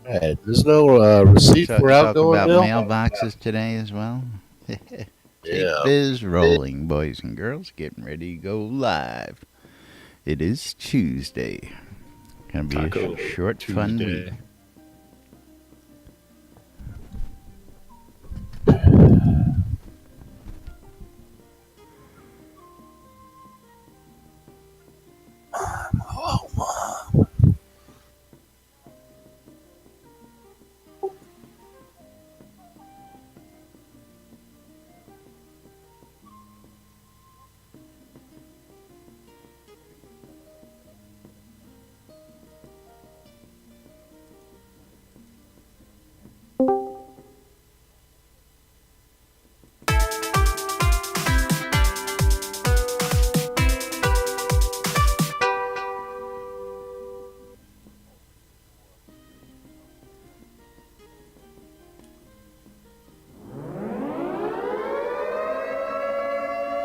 Right. There's no receipt for Talk outgoing about mail? mailboxes today as well. Tape Yeah. is rolling, boys and girls. Getting ready to go live. It is Tuesday. Gonna be Taco a short, fun week. Tuesday.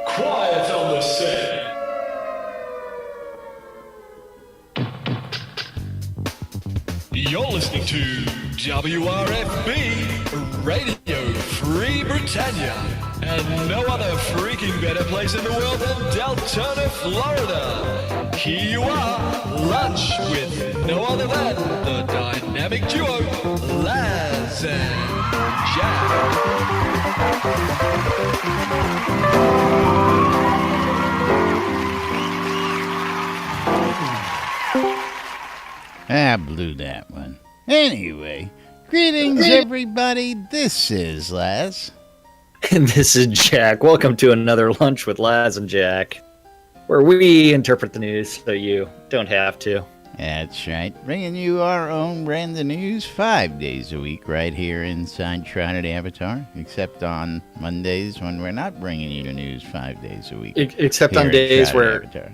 Quiet on the set. You're listening to WRFB Radio Free Britannia, and no other freaking better place in the world than Deltona, Florida. Here you are, lunch with no other than the dynamic duo, Laz and Jack. I blew that one. Anyway, greetings, everybody. This is Laz. And this is Jack. Welcome to another Lunch with Laz and Jack, where we interpret the news so you don't have to. That's right. Bringing you our own brand of news 5 days a week right here inside Shroud Avatar, except on Mondays when we're not bringing you the news 5 days a week. Except here on in days Shroud where... Avatar.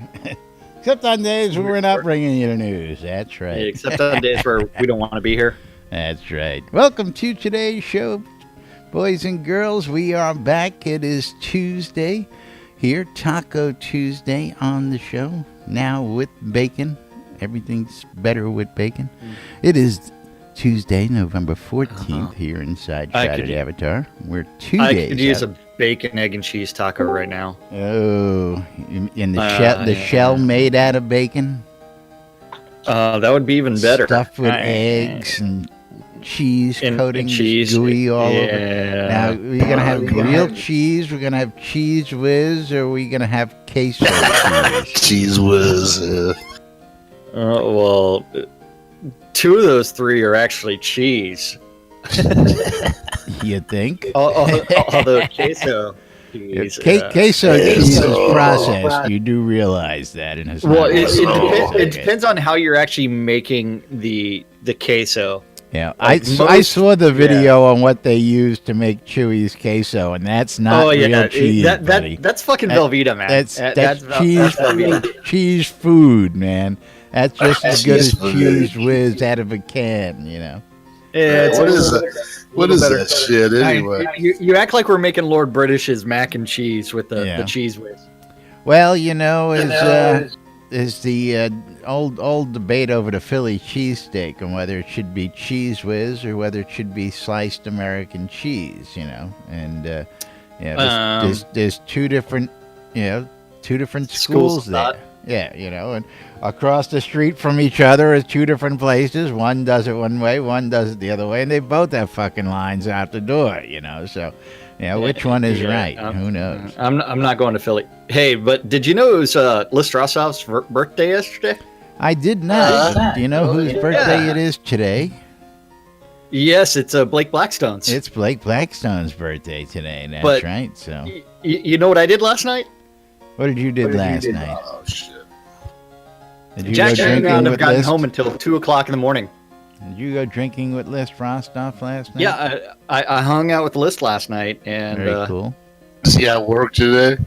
Except on days when we're not bringing you the news. That's right. Except on days where we don't want to be here. That's right. Welcome to today's show, boys and girls. We are back. It is Tuesday here, Taco Tuesday on the show. Now with bacon. Everything's better with bacon. It is Tuesday, November 14th here inside Shroud Avatar. We're 2 days I could use a bacon, egg, and cheese taco right now. Oh, in the shell made out of bacon? That would be even better. Stuffed with eggs and cheese coating, gooey all over. Now, we're going to have real cheese, we're going to have cheese whiz, or are we going to have queso cheese? Cheese whiz. Well, two of those three are actually cheese. You think? Although queso cheese... queso cheese is processed. You do realize that. And it depends on how you're actually making the queso. Yeah, I saw the video on what they used to make Chewy's queso, and that's not real cheese, buddy. That's fucking Velveeta, man. That's cheese food, man. That's just as good as cheese whiz out of a can, you know. Yeah, what is that shit anyway? You act like we're making Lord British's mac and cheese with the cheese whiz. Well, you know, is the old debate over the Philly cheesesteak and whether it should be cheese whiz or whether it should be sliced American cheese, you know. And there's two different schools there. Yeah, you know, and across the street from each other is two different places. One does it one way, one does it the other way, and they both have fucking lines out the door, you know. So, which one is right? Who knows? I'm not going to Philly. Hey, but did you know it was Liz Rossov's birthday yesterday? I did not. Do you know whose birthday it is today? Yes, it's Blake Blackstone's. It's Blake Blackstone's birthday today. That's right. So, you know what I did last night? What did you do last night? Oh shit! Did you Jack go and drinking I have with gotten List? home until 2:00 in the morning. Did you go drinking with List Rostoff last night? Yeah, I hung out with List last night, and very cool. Is he at work today?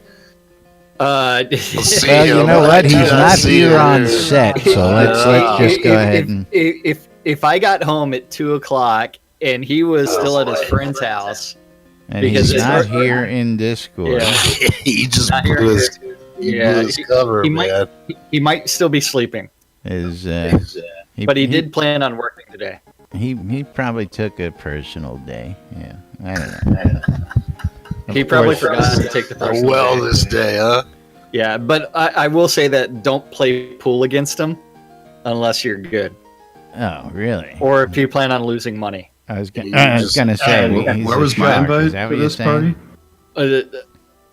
Well, you know what? He's not here on set, so let's just go ahead and. If I got home at 2:00 and he was still at his friend's house, and he's not here in Discord. Yeah. He just blew his cover, man. He might still be sleeping. But he did plan on working today. He probably took a personal day. Yeah, I don't know. He probably forgot to take the personal wellness day, huh? Yeah, but I will say that don't play pool against him unless you're good, Oh, really? or if you plan on losing money. I was gonna say. he's Where a was my shark. invite Is that for what you're this saying? party?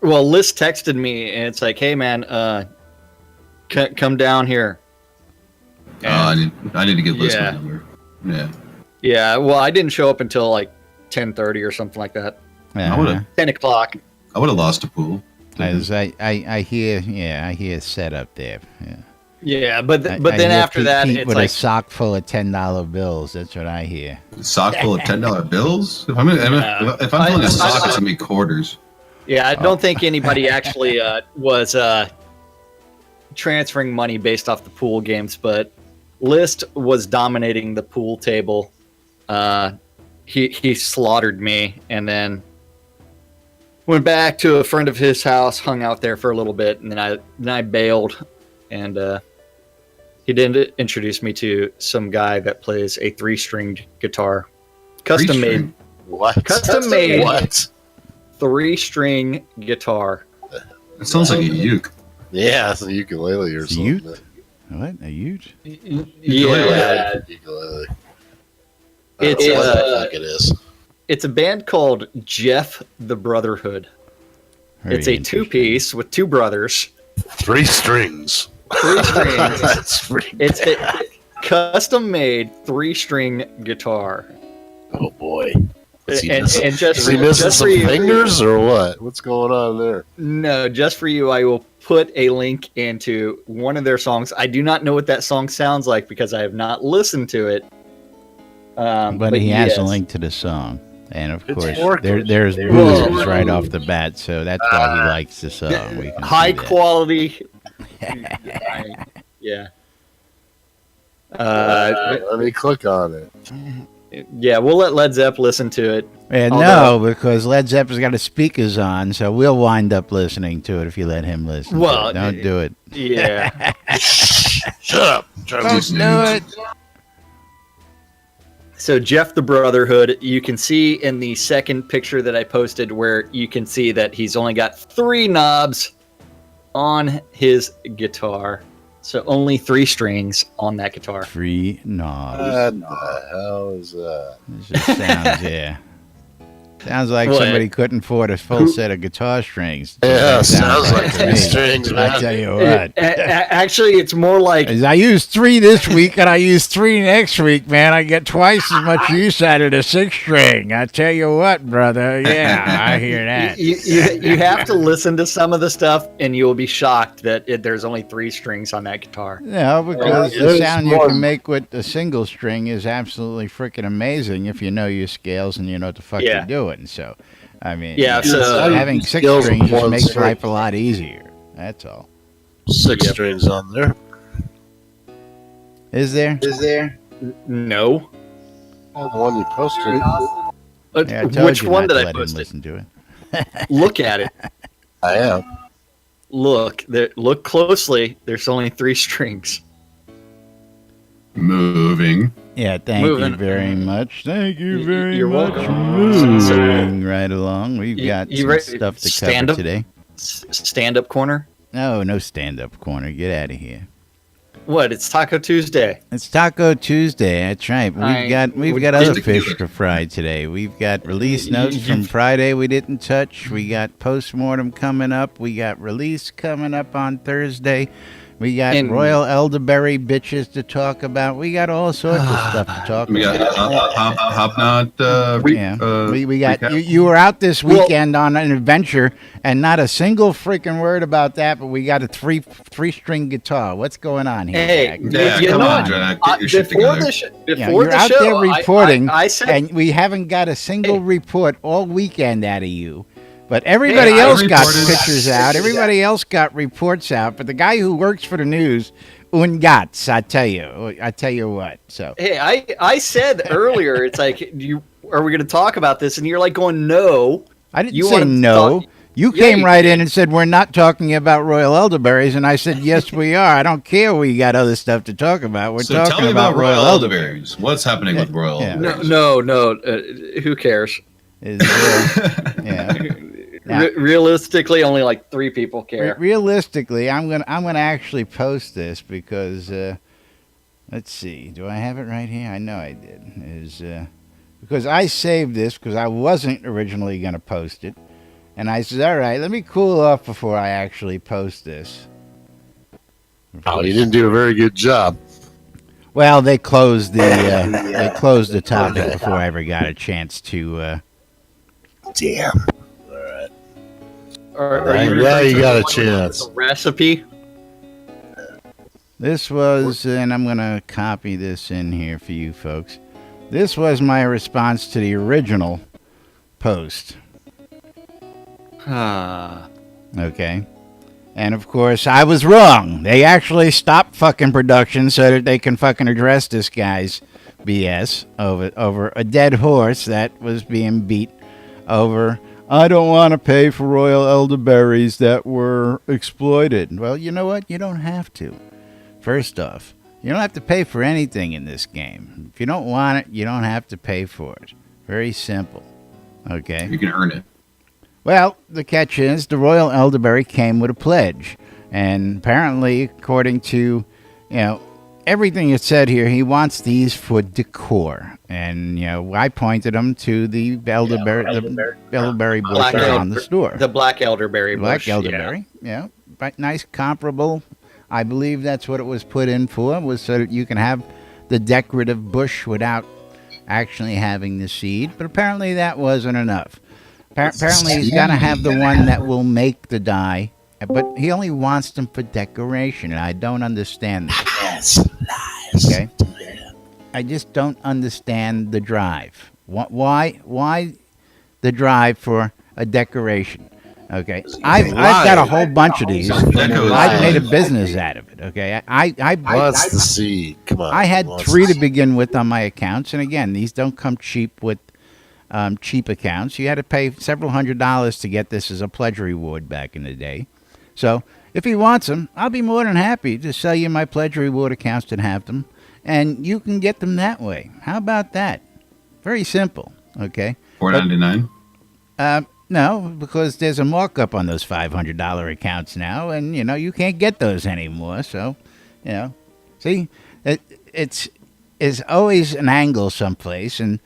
Well, Liz texted me and it's like, "Hey man, come down here." I need to get Liz my Yeah. number. Yeah. Yeah, well, I didn't show up until like 10:30 or something like that. I would have 10 o'clock. lost a pool. As I hear, I hear set up there. Yeah. Yeah, but I then hear after that, Pete it's with like, a sock full of $10 bills. That's what I hear. A sock full of $10 bills? If I'm filling a sock, it's gonna be quarters. yeah, I don't think anybody actually was transferring money based off the pool games, but List was dominating the pool table. He slaughtered me, and then went back to a friend of his house, hung out there for a little bit, and then I bailed, and he did introduce me to some guy that plays a 3-stringed guitar, custom made What? Custom made. What? 3-string guitar. It sounds like a uke. Yeah, it's a ukulele or A something. ute? What? A ute? Yeah, Ukulele. It's, What the fuck it is. it's a band called Jeff the Brotherhood. Very It's a interesting. 2-piece with 2 brothers. 3 strings. 3 strings. That's pretty. It's a custom made 3-string guitar. Oh boy. Is he And missing, just, is he missing just some for you, fingers or what? What's going on there? No, just for you, I will put a link into one of their songs. I do not know what that song sounds like because I have not listened to it. But he has a yes. link to the song. And of It's course, orchestra. there's Whoa. boobs right off the bat, so that's why he likes the song. We can High see that. quality. Yeah. Let me click on it. Yeah, we'll let Led Zepp listen to it. And Although- no, because Led Zeppelin's got his speakers on, so we'll wind up listening to it if you let him listen. Well, to it. Don't do it. Yeah. Shut up. Don't do it. So Jeff the Brotherhood, you can see in the second picture that I posted where you can see that he's only got 3 knobs on his guitar. So only 3 strings on that guitar. Free knobs. What the hell is that? This just sounds, yeah. Sounds like What? somebody couldn't afford a full set of guitar strings. Yeah, That sounds like to 3 me. strings, I man. tell you what. Actually, it's more like As I use 3 this week and I use 3 next week, man. I get twice as much use out of the 6-string. I tell you what, brother. Yeah, I hear that. you have to listen to some of the stuff and you'll be shocked that there's only 3 strings on that guitar. No, because the there's sound you one- can make with a single string is absolutely freaking amazing if you know your scales and you know what the fuck Yeah. you're doing. So, I mean, Yeah, so- having 6 Skills strings with just one makes string. life a lot easier. That's all. 6 Yep. strings on there. Is there? No. Oh, the one you posted. Yeah, I told Which you one not did to I let him post it? listen to it. Look at it. I am. Look closely. There's only 3 strings. Moving. Yeah, thank Moving. you very much. Thank you Y- very you're much. welcome. So- Moving right along. We've You- got you some ready- stuff to stand cover up? today. Stand-up corner. No stand-up corner. Get out of here. What? It's Taco Tuesday. It's Taco Tuesday. That's right. We've got other fish to fry today. We've got release notes from Friday we didn't touch. We got postmortem coming up. We got release coming up on Thursday. We got And- Royal Elderberry bitches to talk about. We got all sorts of stuff to talk We got about. Hopknot. Yeah, we got recap. you were out this Well- weekend on an adventure, and not a single freaking word about that. But we got a three-string guitar. What's going on here? Hey, Jack? Yeah, you come know on, what? Jack. Get your shit Before together. the, sh- Yeah, before you're the out show, there reporting, I said, and we haven't got a single Hey. report all weekend out of you. But everybody Hey, I else got reported- pictures out. Everybody else got reports out. But the guy who works for the news, ungats, I tell you what. So hey, I said earlier, it's like, are we going to talk about this? And you're like going, no. I didn't You say wanted to no. talk- You came right in and said, we're not talking about royal elderberries. And I said, yes, we are. I don't care. We got other stuff to talk about. We're talking tell me about royal elderberries. What's happening with royal elderberries? No. Who cares? Now, realistically, only like 3 people care. Realistically, I'm gonna actually post this because let's see. Do I have it right here? I know I did. Because I saved this because I wasn't originally gonna post it. And I said, all right, let me cool off before I actually post this. Oh, you didn't do a very good job. Well, they closed the topic before I ever got a chance to. Damn. Are you got a chance. The recipe. This was, and I'm going to copy this in here for you folks. This was my response to the original post. Okay. And of course, I was wrong. They actually stopped fucking production so that they can fucking address this guy's BS over a dead horse that was being beat over. I don't want to pay for royal elderberries that were exploited. Well, you know what? You don't have to. First off, you don't have to pay for anything in this game. If you don't want it, you don't have to pay for it. Very simple. Okay? You can earn it. Well, the catch is the royal elderberry came with a pledge. And apparently, according to, everything it said here, he wants these for decor. And, I pointed him to the elderberry bushes on the store. The black elderberry bush. Black elderberry, But nice comparable. I believe that's what it was put in for, was so that you can have the decorative bush without actually having the seed. But apparently that wasn't enough. Apparently he's got to have the one that will make the dye, but he only wants them for decoration, and I don't understand that. Okay? I just don't understand the drive. Why the drive for a decoration? Okay, I've got a whole bunch of these. I've made a business out of it. Okay, What's the seed? Come on. I had 3 to begin with on my accounts, and again, these don't come cheap with cheap accounts. You had to pay several $100s to get this as a pledge reward back in the day. So if he wants them, I'll be more than happy to sell you my pledge reward accounts and have them, and you can get them that way. How about that? Very simple. Okay. $4.99. No, because there's a markup on those $500 accounts now, and you can't get those anymore. So, see, it's always an angle someplace, and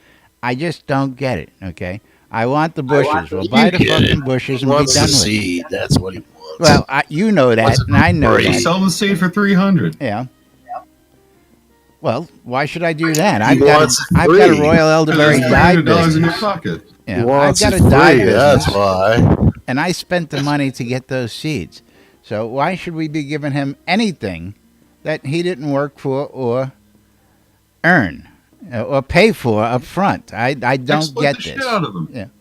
I just don't get it. Okay, I want the bushes. We'll buy the fucking bushes and be done with seed. That's what he wants. Well, you know that, and I know that. Sell the seed for $300. Yeah. Well, why should I do that? I've got a royal elderberry dye business. In your pocket. Yeah, I've got a dye business. That's why. And I spent the money to get those seeds. So why should we be giving him anything that he didn't work for or earn or pay for up front? I don't get this. Exploit the shit out of him.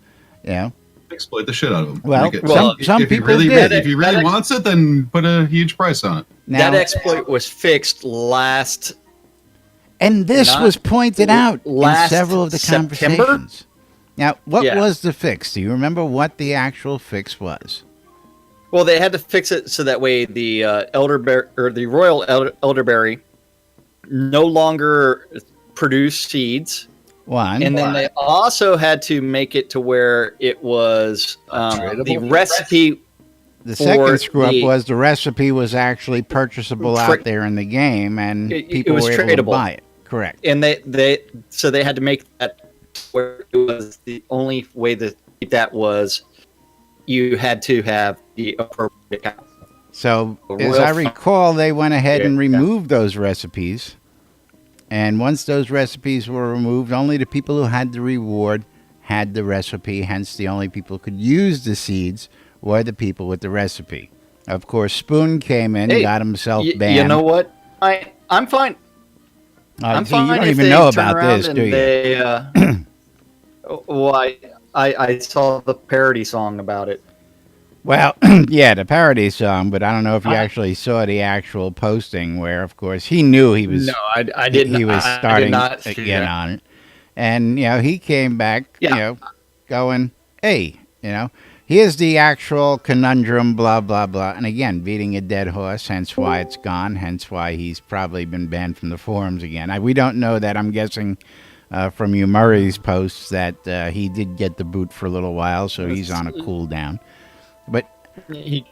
Yeah. Exploit the shit out of him. Well, some people did. If he really wants it, then put a huge price on it. Now, that exploit was fixed last. And this was pointed out in several of the September? conversations. Now, what was the fix? Do you remember what the actual fix was? Well, they had to fix it so that way the elderberry or the royal elderberry no longer produced seeds. One, and then they also had to make it to where it was the recipe. The second screw up was the recipe was actually purchasable out there in the game, and people were able to buy it. Correct. And they had to make that where it was the only way that was you had to have the appropriate account. So as I recall, they went ahead and removed those recipes. And once those recipes were removed, only the people who had the reward had the recipe. Hence, the only people who could use the seeds were the people with the recipe. Of course, Spoon came in, got himself banned. You know what? I'm fine. I'm fine. You don't even know about this, do you? I saw the parody song about it. Well, yeah, the parody song, but I don't know if you actually saw the actual posting where, of course, he knew he was. No, I didn't. He was starting to get on it, and he came back, going, hey, Here's the actual conundrum, blah, blah, blah. And again, beating a dead horse, hence why it's gone, hence why he's probably been banned from the forums again. We don't know that. I'm guessing from you Murray's posts that he did get the boot for a little while, so he's on a cooldown. But he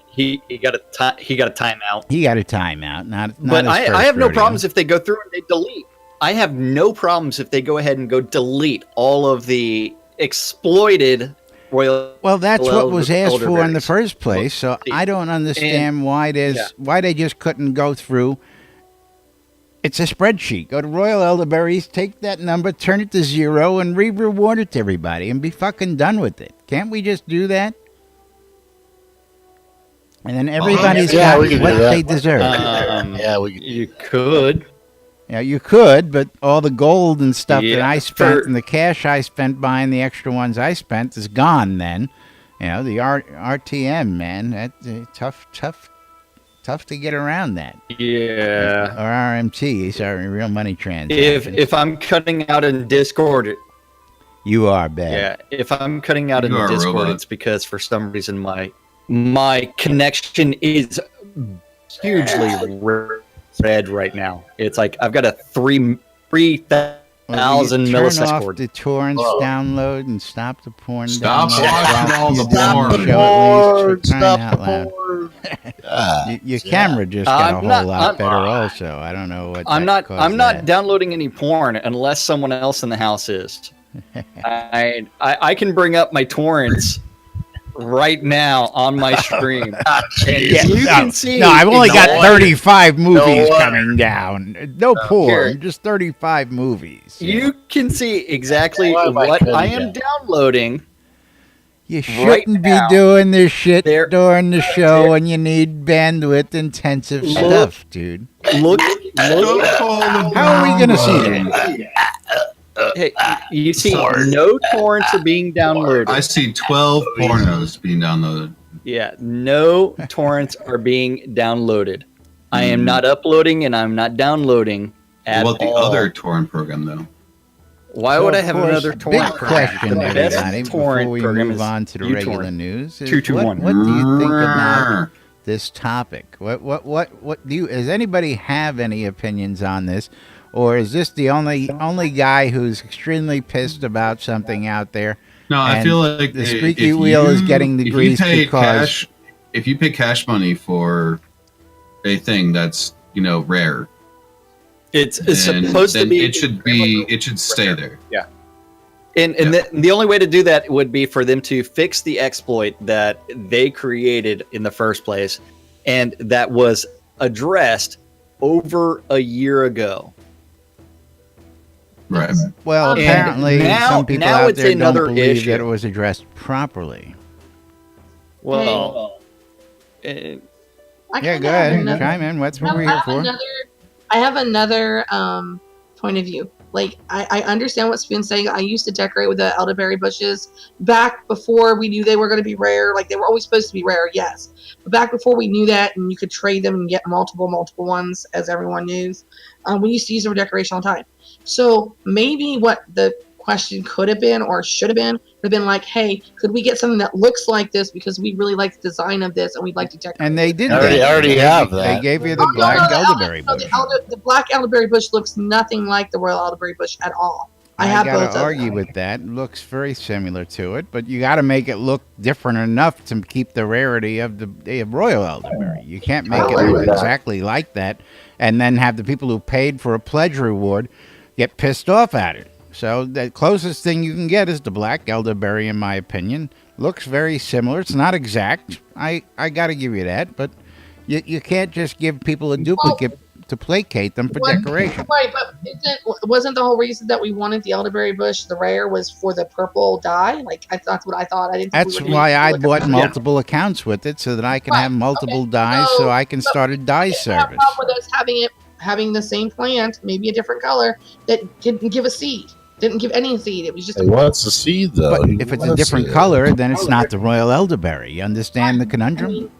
got a timeout. He got a timeout. Not but his I have no rodeo. problems if they go through and they delete. I have no problems if they go ahead and go delete all of the exploited royal. Well, that's what was asked for in the elderberries. first place. So I don't understand why they just couldn't go through. It's a spreadsheet. Go to Royal Elderberries, take that number, turn it to 0, and re-reward it to everybody, and be fucking done with it. Can't we just do that? And then everybody's got we can do what that. they deserve. You could. Yeah, you could, but all the gold and stuff that I spent for- and the cash I spent buying the extra ones I spent is gone then. You know, the RTM, man, that's tough to get around that. Yeah. Or RMT, sorry, real money transaction. If I'm cutting out in Discord, you are bad. if I'm cutting out in You are a Discord, robot. it's because for some reason my connection is hugely red right now. It's like I've got a 3,000 Turn millisecond off cord. the torrents download and stop the porn. Stop download watching while all you're the doing porn. show, at least, for crying Stop out the loud. porn. Your camera just got a I'm whole not- lot I'm- better. Also, I don't know what. I'm that not. I'm caused not that. downloading any porn unless someone else in the house is. I can bring up my torrents right now on my stream. Yeah, You can see. No, I've only got exactly- 35 movies No coming down. No porn, Here. just 35 movies. You can see exactly Why am I what cutting I am down? downloading. You Right shouldn't be now, doing this shit there- during the show there- when you need bandwidth intensive Look- stuff, dude. Look. How are we gonna see that? Hey, you see, no torrents are being downloaded. I see 12 pornos being downloaded. Yeah, no torrents are being downloaded. I am not uploading and I'm not downloading at What about the all. other torrent program, though? Why So, would I of have course, another torrent big program? question, The everybody, best torrent before we program move is on to the uTorrent. regular news. Is 221. What do you think about this topic? What do you? Does anybody have any opinions on this, or is this the only guy who's extremely pissed about something out there? No, I And feel like the if squeaky wheel is getting the if grease you pay because if you pay cash money for a thing that's rare, It's then supposed to be. it should stay there. Yeah. And the only way to do that would be for them to fix the exploit that they created in the first place, and that was addressed over a year ago. Right. well, And apparently now- some people now out it's there another don't believe issue. that it was addressed properly. Well, I Yeah, kinda go have ahead, another- chime in. That's what we're I here have for. I have another point of view. Like, I understand what Spoon's saying. I used to decorate with the elderberry bushes back before we knew they were going to be rare. Like, they were always supposed to be rare, yes. But back before we knew that, and you could trade them and get multiple ones, as everyone knows, we used to use them for decoration all the time. So maybe what the question could have been or should have been like, hey, could we get something that looks like this because we really like the design of this and we'd like to decorate And they it. did I that. already have that. They gave you Oh, the no, black the elderberry no, bush. the black elderberry bush looks nothing like the royal elderberry bush at all. I have both gotta of argue them. with that. It looks very similar to it, but you got to make it look different enough to keep the rarity of the royal elderberry. You can't make it look exactly like that, and then have the people who paid for a pledge reward get pissed off at it. So the closest thing you can get is the black elderberry, in my opinion. Looks very similar. It's not exact. I got to give you that, but you can't just give people a duplicate to placate them for decoration. Right, but wasn't the whole reason that we wanted the elderberry bush, the rare, was for the purple dye? Like, that's what I thought. I didn't. Think That's we were why gonna I do bought it. multiple accounts with it, so that I can have multiple dyes, so I can start a dye I have a service. problem with us having the same plant, maybe a different color, that didn't give a seed. Didn't give any seed. It was just He wants to see though. But He if it's a wants different it. color, then it's not the royal elderberry. You understand the conundrum? I mean,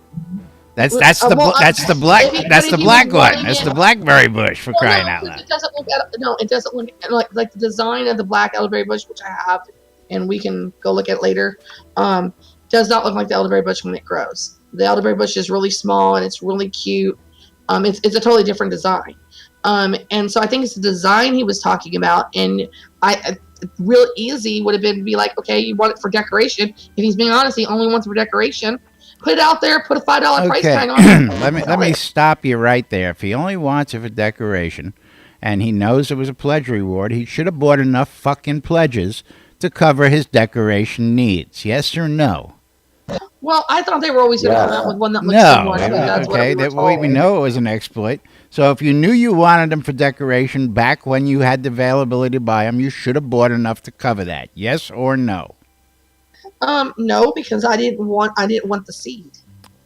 That's well, the well, that's the black if you- that's but the if you black want one. it That's in- the blackberry bush for crying out because loud. it doesn't look. It doesn't look like the design of the black elderberry bush, which I have, and we can go look at later. does not look like the elderberry bush when it grows. The elderberry bush is really small and it's really cute. It's a totally different design. And so I think it's the design he was talking about. And real easy would have been to be like, okay, you want it for decoration. If he's being honest, he only wants it for decoration. Put it out there, put a $5 price tag on it. let me stop you right there. If he only wants it for decoration and he knows it was a pledge reward, he should have bought enough fucking pledges to cover his decoration needs. Yes or no? Well, I thought they were always going to come out with one that looks similar. We know it was an exploit. So if you knew you wanted them for decoration back when you had the availability to buy them, you should have bought enough to cover that. Yes or no? No, because I didn't want the seed.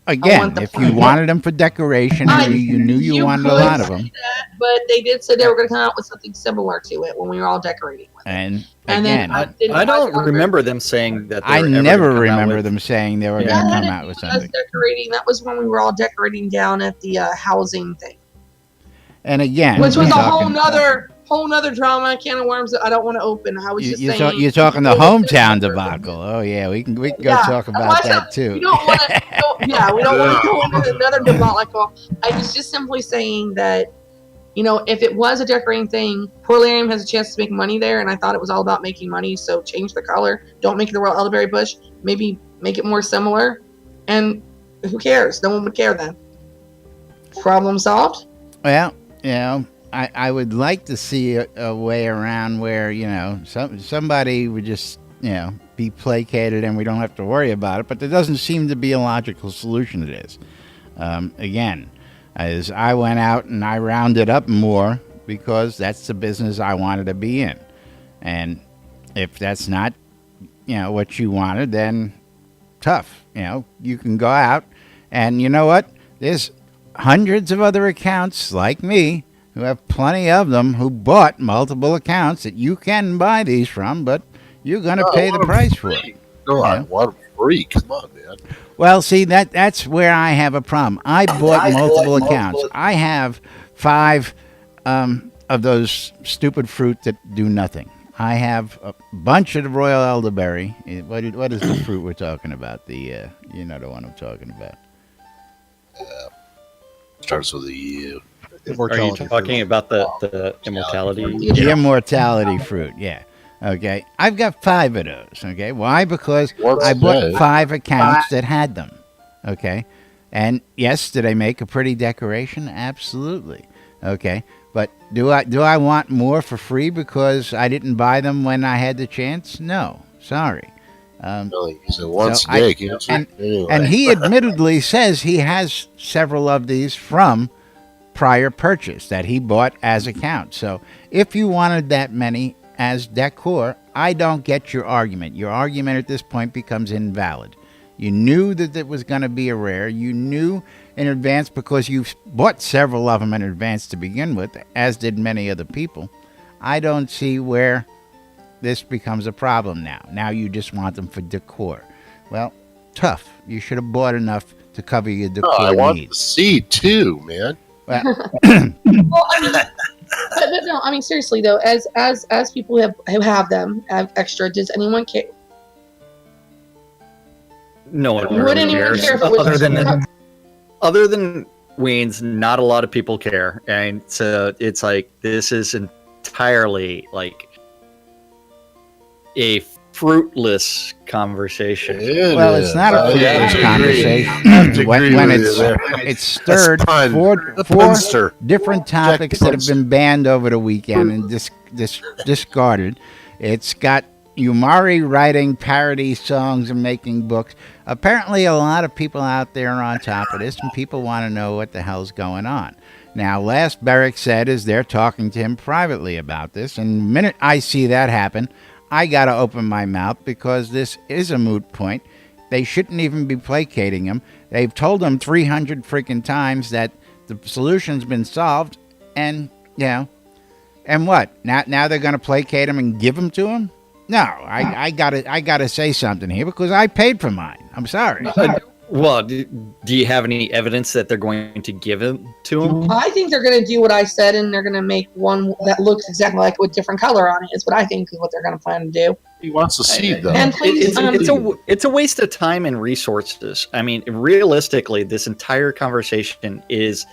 Again, if you wanted them for decoration and you knew you wanted a lot of them. But they did say they were going to come out with something similar to it when we were all decorating with it. And then I don't remember them saying that. I never remember them saying they were going to come out with something. Decorating. That was when we were all decorating down at the housing thing. And again, which was a whole nother drama, can of worms that I don't want to open. I was just saying. You're talking the hometown debacle. Oh yeah, we can go talk about that too. We don't want to. We don't want to go into another debacle. I was just simply saying that, if it was a decorating thing, Portland has a chance to make money there, and I thought it was all about making money. So change the color. Don't make it the royal elderberry bush. Maybe make it more similar. And who cares? No one would care then. Problem solved. Well, I would like to see a way around where, somebody would just, be placated and we don't have to worry about it. But there doesn't seem to be a logical solution to this. Again, as I went out and I rounded up more because that's the business I wanted to be in. And if that's not, what you wanted, then tough. You can go out and you know what? There's hundreds of other accounts like me who have plenty of them who bought multiple accounts that you can buy these from, but you're going to pay the price for it. God, what a freak. Come on, man. Well, see, that's where I have a problem. I bought multiple accounts. I have 5 of those stupid fruit that do nothing. I have a bunch of the royal elderberry. What is the fruit we're talking about? The the one I'm talking about. Starts with a U. Are you talking about the immortality? The immortality fruit, yeah. Okay. I've got 5 of those. Okay. Why? Because I bought 5 accounts that had them. Okay. And yes, did I make a pretty decoration? Absolutely. Okay. But do I want more for free because I didn't buy them when I had the chance? No. Sorry. And he admittedly says he has several of these from prior purchase that he bought as accounts. So if you wanted that many as decor, I don't get your argument. Your argument at this point becomes invalid. You knew that it was going to be a rare. You knew in advance because you bought several of them in advance to begin with, as did many other people. I don't see where this becomes a problem now. Now you just want them for decor. Well, tough. You should have bought enough to cover your decor needs. I want the seed too, man. Well, no, I mean seriously though, as people who have them have extra, does anyone care? No one really cares. Other than Weens, not a lot of people care, and so it's like this is entirely like a fruitless conversation. It's not a fruitless conversation. when it's stirred 4 different topics that have been banned over the weekend and discarded. It's got Umari writing parody songs and making books. Apparently, a lot of people out there are on top of this, and people want to know what the hell's going on. Now, last Beric said is they're talking to him privately about this, and the minute I see that happen, I got to open my mouth because this is a moot point. They shouldn't even be placating him. They've told him 300 freaking times that the solution's been solved, and, and what? Now they're going to placate him and give them to him? No, I gotta say something here because I paid for mine. I'm sorry. Well, do you have any evidence that they're going to give it to him? I think they're going to do what I said, and they're going to make one that looks exactly like with different color on it. Is what I think is what they're going to plan to do. He wants to see though. And please, It's a waste of time and resources. I mean, realistically, this entire conversation is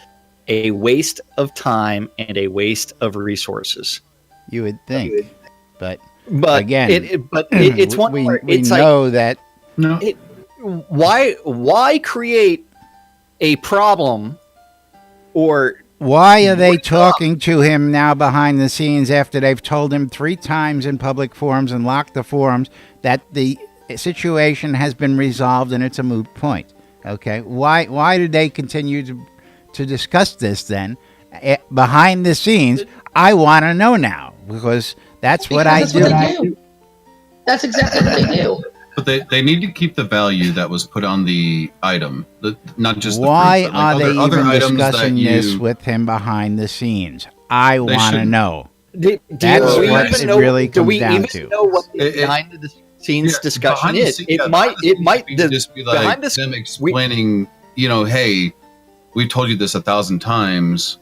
a waste of time and a waste of resources. You would think, but again, it's one we where it's know that. No. Why create a problem or why are they talking to him now behind the scenes after they've told him 3 times in public forums and locked the forums that the situation has been resolved and it's a moot point? Okay, why did they continue to discuss this then behind the scenes? I want to know now because that's what I do. That's exactly what they do. But they need to keep the value that was put on the item, not just why the fruit, but like are they other even discussing this you, with him behind the scenes? I want to know. That's what it really comes down to. Do we even know what the behind the scenes discussion is? It might just be like them explaining, hey, we told you this 1,000 times.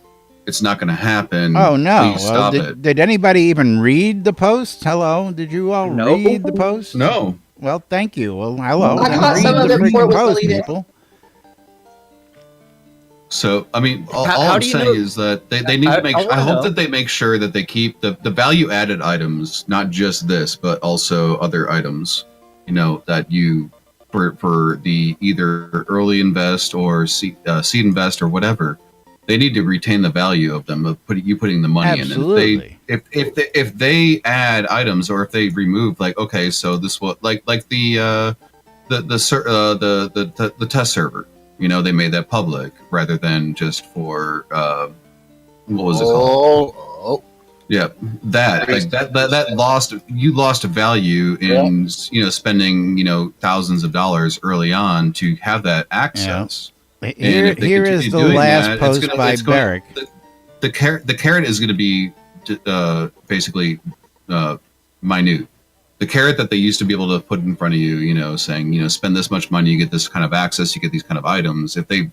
It's not going to happen. Oh, no. Please stop it. Did anybody even read the post? Hello? Did you all read the post? No. Well, thank you. Well, hello. I caught some of it before it was deleted. People. So, I mean, all I'm saying is that they need to make. I hope that they make sure that they keep the value-added items, not just this, but also other items. That you for the either early invest or seed invest or whatever. They need to retain the value of them, of putting the money Absolutely. in. If they add items or if they remove, like, okay, so this will like the test server, they made that public rather than just for what was it called? Yeah, that lost value in spending thousands of dollars early on to have that access. Yeah. Here is the last post by Barrick. The carrot is going to be basically minute. The carrot that they used to be able to put in front of you, saying, spend this much money, you get this kind of access, you get these kind of items. If they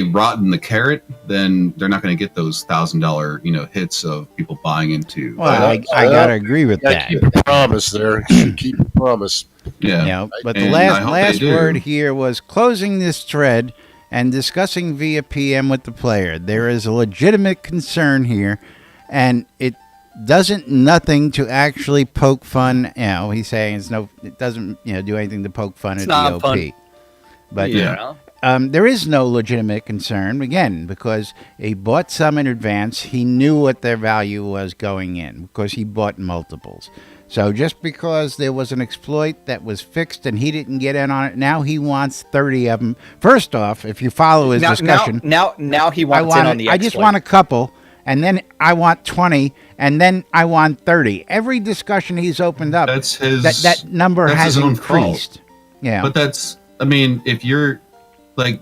rotten the carrot, then they're not going to get those $1,000 hits of people buying into. Well, I gotta agree with that. Keep the promise there. Keep the promise. Yeah. But the last word here was closing this thread and discussing via PM with the player. There is a legitimate concern here, and it doesn't nothing to actually poke fun. He's saying it doesn't do anything to poke fun at the OP. Fun. But there is no legitimate concern, again, because he bought some in advance. He knew what their value was going in because he bought multiples. So just because there was an exploit that was fixed and he didn't get in on it, now he wants 30 of them. First off, if you follow his discussion... Now he wants in on the exploit. I just want a couple, and then I want 20, and then I want 30. Every discussion he's opened up, that number has increased. Yeah. But that's... I mean, if you're... Like,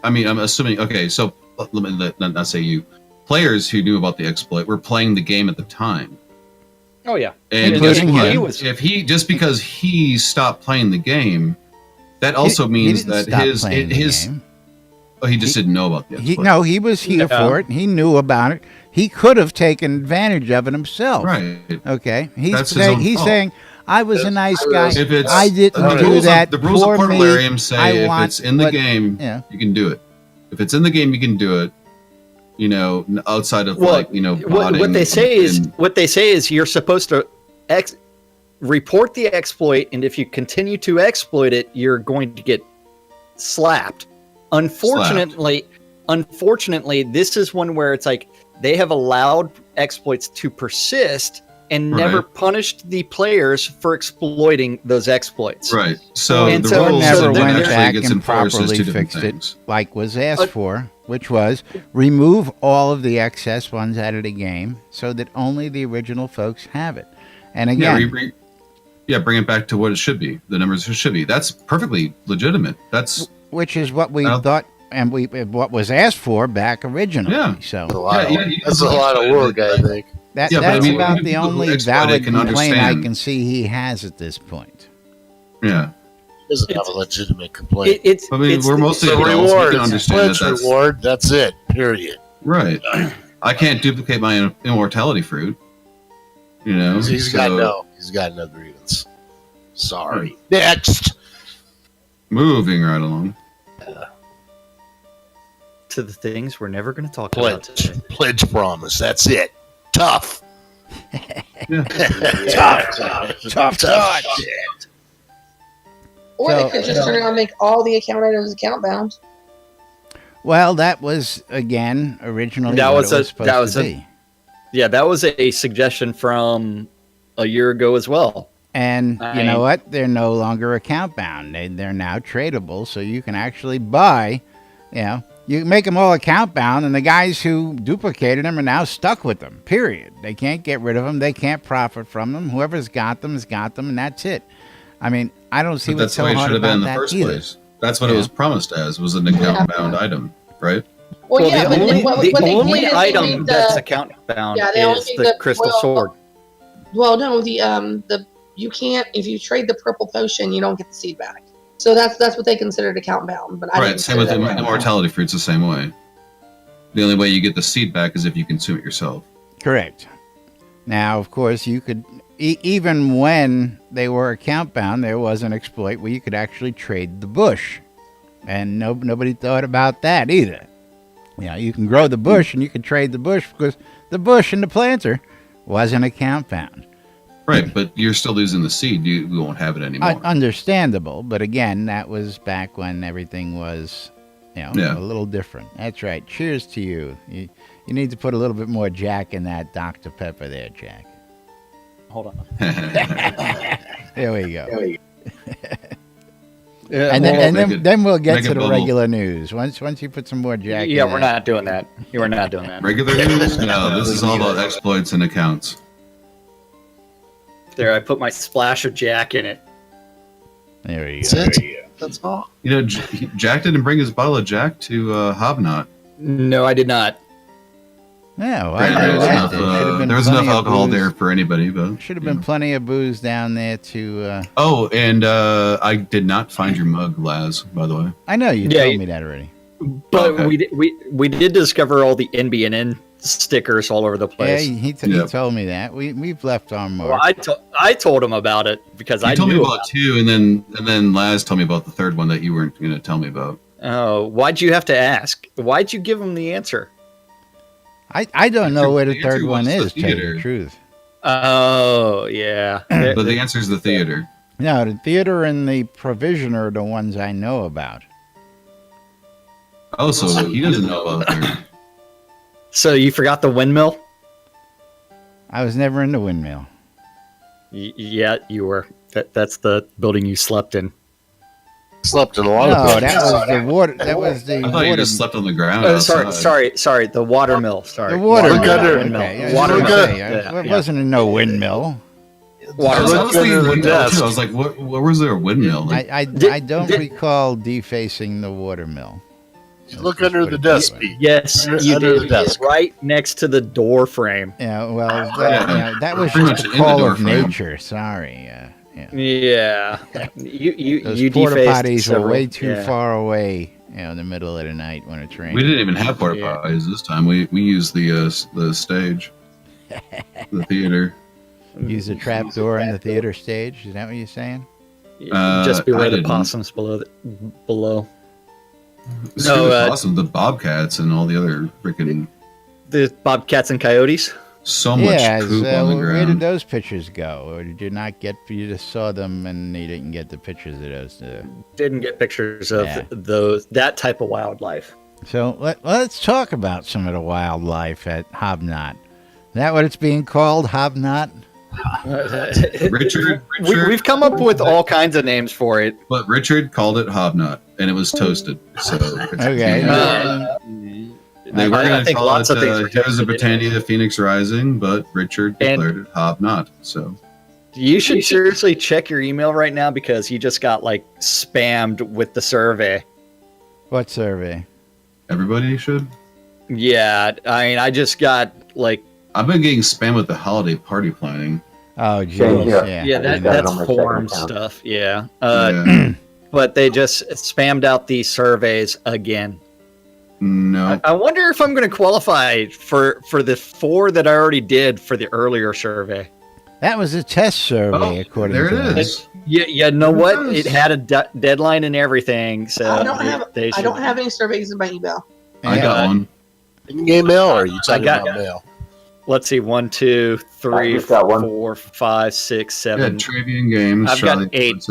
I'm assuming... Okay, so let me not say you. Players who knew about the exploit were playing the game at the time. Oh yeah, and if he just because he stopped playing the game, that also means that his oh, he just didn't know about the exploit. He was here for it. He knew about it. He could have taken advantage of it himself. Right. Okay. He's saying I was a nice guy. I didn't do that. The rules of Portalarium say if it's in the game, you can do it. If it's in the game, you can do it. Outside of what they say is you're supposed to report the exploit, and if you continue to exploit it, you're going to get slapped. Unfortunately, this is one where it's like they have allowed exploits to persist and never punished the players for exploiting those exploits. Right. So the rules never went actually back gets and properly fixed it like was asked for, which was remove all of the excess ones out of the game so that only the original folks have it. And again, bring it back to what it should be. The numbers should be. That's perfectly legitimate. Which is what we thought and what was asked for back originally. Yeah. So that's a lot of work, I think. That's about the only valid complaint I can see he has at this point. Yeah. doesn't have a legitimate complaint. We're mostly it's a adults. reward. We can understand It's a that's reward. That's it. Period. right. I can't duplicate my immortality fruit. You know, He's got no grievance. Sorry. Next. Moving right along. To the things we're never going to talk about today. Pledge promise. That's it. Tough. Tough shit. Or they could just turn around and make all the account items account bound. Well, that was again originally That what was it was supposed that was to be. Yeah, that was a suggestion from a year ago as well. And you know what? They're no longer account bound. They're now tradable, so you can actually buy. You know, you can make them all account bound, and the guys who duplicated them are now stuck with them. Period. They can't get rid of them. They can't profit from them. Whoever's got them has got them, and that's it. I mean, I don't see what's so hard about that. That's the way it should have been in the first place. That's what it was promised as, was an account bound item, right? Well, yeah, the only item that's account bound is the crystal sword. Well, no, the you can't, if you trade the purple potion, you don't get the seed back. So that's what they considered account bound. But right, same with immortality fruits, the same way. The only way you get the seed back is if you consume it yourself. Correct. Now, of course, you could even when they were account bound, there was an exploit where you could actually trade the bush, and nobody thought about that either. You know, you can grow the bush and you can trade the bush because the bush and the planter wasn't account bound. Right, but you're still losing the seed. You won't have it anymore. Understandable, but again, that was back when everything was, a little different. That's right. Cheers to you. You need to put a little bit more Jack in that Dr. Pepper there, Jack. Hold on. There we go. And then we'll get to the regular news. Once you put some more Jack. Yeah, we're not doing that. We're not doing that. Regular news? No, this is all about exploits and accounts. There, I put my splash of Jack in it. There you go. That's all. You know, Jack didn't bring his bottle of Jack to Hobnot. No, I did not. No, there was enough alcohol there for anybody, but should have been plenty of booze down there to. Oh, and I did not find your mug, Laz. By the way, I know you told me that already. But we did discover all the NBNN stickers all over the place. Yeah, he told me that. We've left our mark. Well, I told him about it because I told knew me about two, and then Laz told me about the third one that you weren't going to tell me about. Oh, why'd you have to ask? Why'd you give him the answer? I don't know where the third one is, to tell you the truth. Oh, yeah. But the answer is the theater. No, the theater and the provision are the ones I know about. Oh, so he doesn't know about theater. So you forgot the windmill? I was never in the windmill. Yeah, you were. That's the building you slept in. Slept in a lot of buildings. That was the water. That was the. I thought you just slept on the ground. Sorry. The water mill. Sorry. The water mill. Okay. Water mill. It wasn't no windmill. I was like, where was there a windmill? I don't recall defacing the water mill. Look under the desk. Yes, you did. The desk. Right next to the door frame. Yeah, well, that was just a call of nature. Sorry. Yeah. You porta potties were way too far away, in the middle of the night when it's raining. We didn't even have porta potties this time. We used the stage, the theater. Use the trap door in the theater stage. Is that what you're saying? Just beware the possums below. Awesome. The bobcats and all the other freaking. The bobcats and coyotes. So much poop on the ground. Where did those pictures go? Or did you not get? You just saw them and you didn't get the pictures of those. Didn't get pictures of that type of wildlife. So let's talk about some of the wildlife at Hobnot. Is that what it's being called, Hobnot? Richard, we've come up with all kinds of names for it. But Richard called it Hobnot, and it was toasted. So okay. They were going to call it Heroes of Britannia, Phoenix Rising, but Richard declared it Hobnot. So you should seriously check your email right now because you just got spammed with the survey. What survey? Everybody should. Yeah, I mean, I just got I've been getting spammed with the holiday party planning. Oh, geez. Yeah, that's forum stuff. Yeah. but they just spammed out these surveys again. No. I wonder if I'm going to qualify for the 4 that I already did for the earlier survey. That was a test survey, according there to it is. Yeah, know what? It had a deadline and everything. So I don't have any surveys in my email. I got one. In-game mail, or are you talking about mail? Let's see, 1, 2, 3, 4, 5, 6, 7. Yeah, Travian Games. I've got 8. Is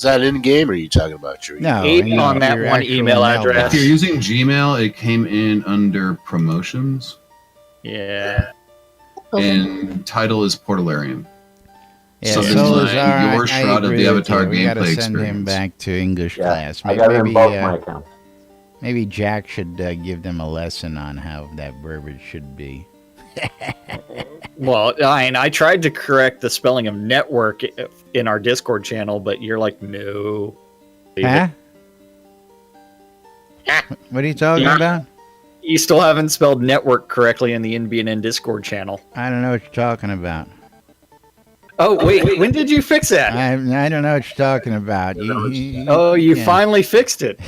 that in-game, or are you talking about your email? No, 8 on that your one actual email address. If you're using Gmail, it came in under promotions. Yeah. Okay. And title is Portalarium. Yeah, So so it's is like our, your Shroud of the Avatar we gotta gameplay send him experience. back to English class. I got it in both my accounts. Maybe Jack should give them a lesson on how that verbiage should be. Well, I tried to correct the spelling of network in our Discord channel, but you're like, no. Huh? What are you talking about? You still haven't spelled network correctly in the NBNN Discord channel. I don't know what you're talking about. Oh, wait, when did you fix that? I don't know what you're talking about. You yeah. Finally fixed it.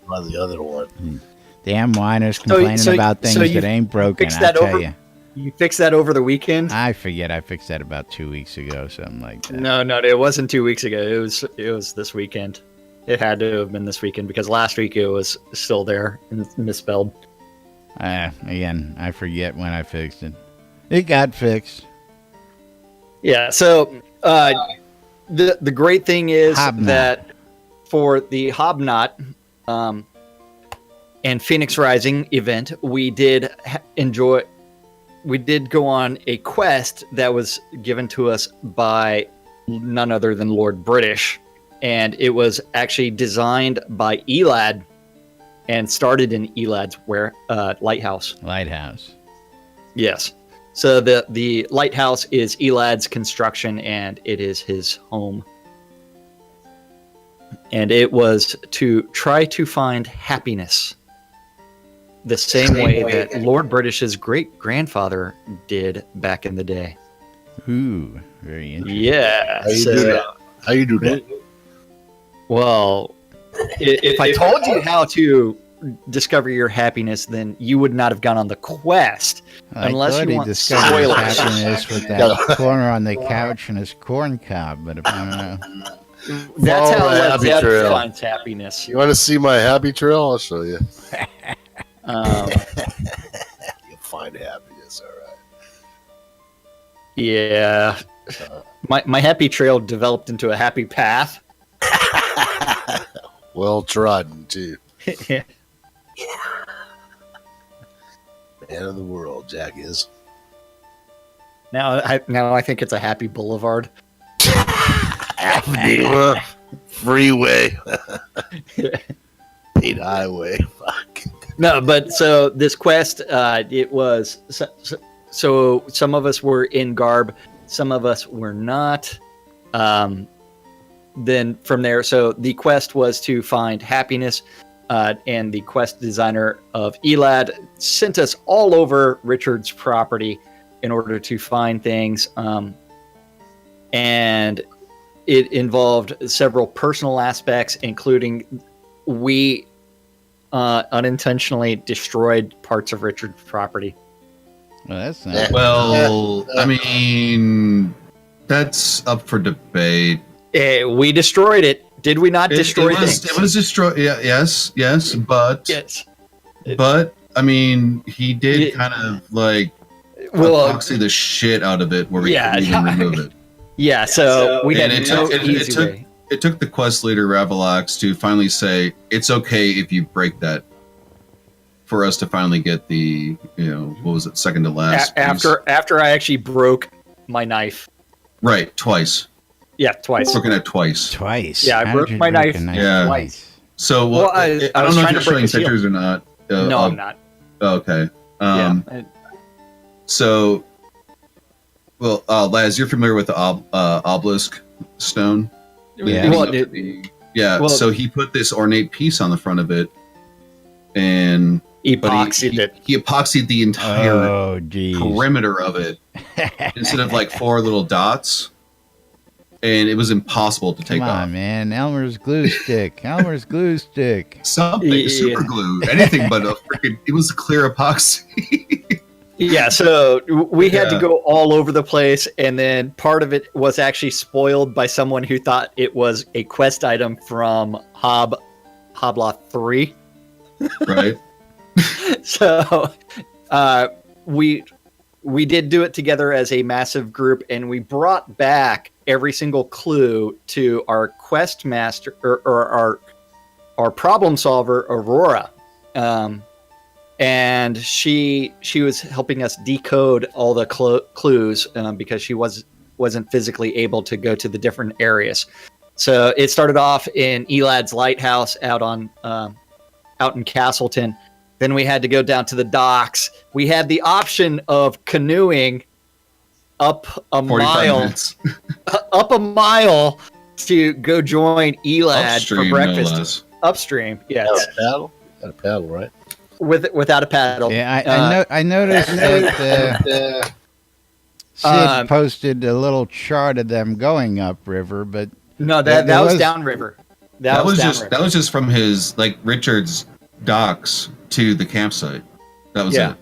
Well, the other one. Damn whiners complaining about things that ain't broken, I tell you. You fixed that over the weekend? I forget. I fixed that about 2 weeks ago, something like that. No, it wasn't 2 weeks ago. It was this weekend. It had to have been this weekend because last week it was still there and misspelled. Again, I forget when I fixed it. It got fixed. Yeah, so the great thing is that for the Hobnot and Phoenix Rising event, we did go on a quest that was given to us by none other than Lord British, and it was actually designed by Elad and started in Elad's lighthouse. Lighthouse. Yes. So the lighthouse is Elad's construction, and it is his home. And it was to try to find happiness the same way that Lord British's great-grandfather did back in the day. Ooh, very interesting. Yeah. How you do that? Well, if I told you how to discover your happiness, then you would not have gone on the quest. Unless you want spoilers. Happiness with that corner on the couch and his corn cob, but I don't know. That's how Led Zeppelin finds happiness. You want to see my happy trail? I'll show you. You'll find happiness, all right. Yeah. My happy trail developed into a happy path. Well trodden, too. Yeah. Man of the world, Jack is. Now I think it's a happy boulevard. Avenue, freeway, Pete Highway. Fuck. No, but so this quest, it was so some of us were in garb, some of us were not. Then from there, so the quest was to find happiness, and the quest designer of Elad sent us all over Richard's property in order to find things, and it involved several personal aspects, including we unintentionally destroyed parts of Richard's property. Well, that's not. Well, I mean, that's up for debate. We destroyed it. Did we not destroy things? It was destroyed. Yeah, yes, but yes. But I mean, he did kind of like epoxy the shit out of it, where we couldn't even remove it. Yeah, so we had no easy way. It took the quest leader Ravalax to finally say it's okay if you break that, for us to finally get the what was it, second to last after I actually broke my knife. Right, twice. Yeah, twice. Looking at twice. Yeah, I broke my knife twice. So I don't know if you're showing pictures or not. No, I'm not. Okay. So, well, Laz, you're familiar with the obelisk stone? Yeah. So he put this ornate piece on the front of it, and epoxied it. He epoxied the entire perimeter of it instead of like 4 little dots. and it was impossible to take Come on, off. man. Elmer's glue stick. Elmer's glue stick. Something super glue, anything but a freaking. It was clear epoxy. Yeah, so we had to go all over the place, and then part of it was actually spoiled by someone who thought it was a quest item from Hoblaw 3. Right. So we did do it together as a massive group, and we brought back every single clue to our quest master or our problem solver, Aurora. And she was helping us decode all the clues because she wasn't physically able to go to the different areas. So it started off in Elad's lighthouse out in Castleton. Then we had to go down to the docks. We had the option of canoeing up a mile to go join Elad Upstream, for breakfast. no less. Upstream, yes. Got a paddle, right? Without a paddle. Yeah, I noticed that Sid posted a little chart of them going upriver, but no, that was downriver. That was just from his Richard's docks to the campsite. That was it.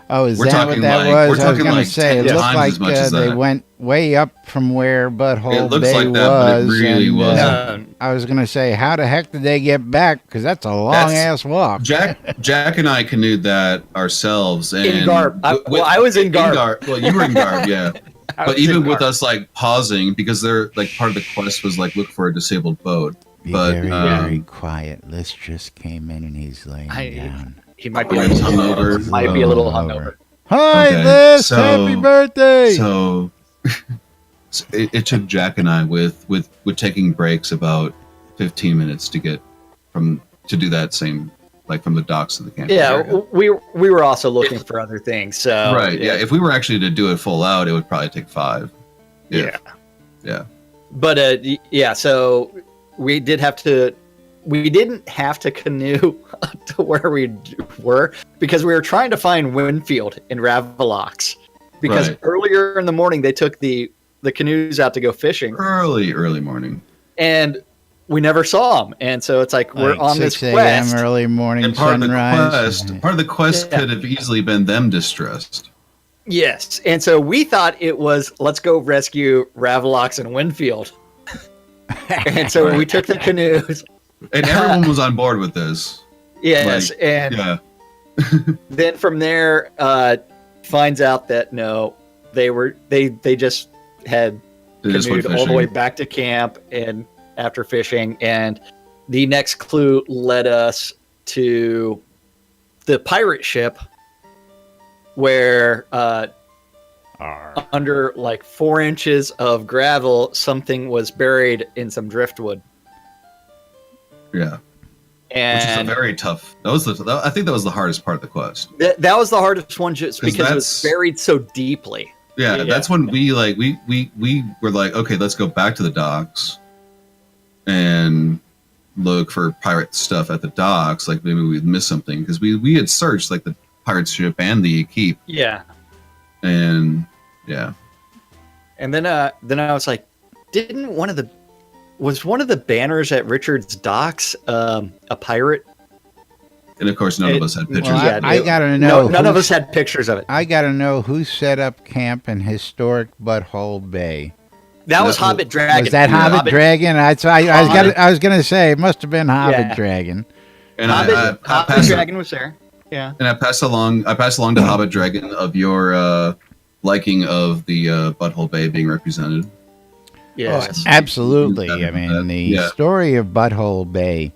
Oh, is We're that what talking that like- was? we're I was talking going like to say, it 10 looked times like as much as they that. went way up from where Butthole It looks Bay like that, but it was. really and, wasn't. I was going to say, how the heck did they get back? Because that's a long-ass walk. Jack and I canoed that ourselves. And In garb. I was in garb. Well, you were in garb, yeah. I But was even in with garb. us pausing, because they're part of the quest was look for a disabled boat. Be But very quiet. Liz just came in and he's laying down. He might be Yeah, he's hungover. Might be a little hungover. Hi, Okay, Liz! so- Happy birthday! So it took Jack and I with taking breaks about 15 minutes to get to do that same from the docks to the campus. Yeah, area. we were also looking for other things. So Right. Yeah. If we were actually to do it full out, it would probably take 5. Yeah. Yeah. But so we didn't have to canoe to where we were because we were trying to find Winfield in Ravalox. Because Right. earlier in the morning they took the canoes out to go fishing, Early morning. and we never saw them. And so it's like we're on this 6 quest. a.m. early morning And part sunrise. of the quest Yeah. could have easily been them distressed. Yes, and so we thought it was let's go rescue Ravalox and Winfield. And so we took the canoes. And everyone was on board with this. Yes, and Yeah. then from there finds out that no, they just had They just went canoed all the way fishing. back to camp and after fishing, and the next clue led us to the pirate ship where under 4 inches of gravel something was buried in some driftwood. Yeah. Which is a And very tough. I think that was the hardest part of the quest. that was the hardest one just 'Cause because it was that's- buried so deeply. Yeah, Yeah. that's when we were like, okay, let's go back to the docks and look for pirate stuff at the docks. Like maybe we'd miss something because we had searched the pirate ship and the keep, Yeah. and yeah, And then I was like, was one of the banners at Richard's docks a pirate? and of course none of us had pictures. Well, Yeah, I gotta know. None of who- us had pictures of it. I gotta know who set up camp in historic Butthole Bay. That was That- Hobbit Dragon. Was that Yeah. Hobbit Dragon? I was gonna say it must have been Hobbit Yeah. Dragon. And Hobbit I Hobbit Dragon was there. Yeah. And I passed along to Hobbit Dragon of your liking of the Butthole Bay being represented. Yes. Absolutely. Yeah. I mean, the Yeah. story of Butthole Bay.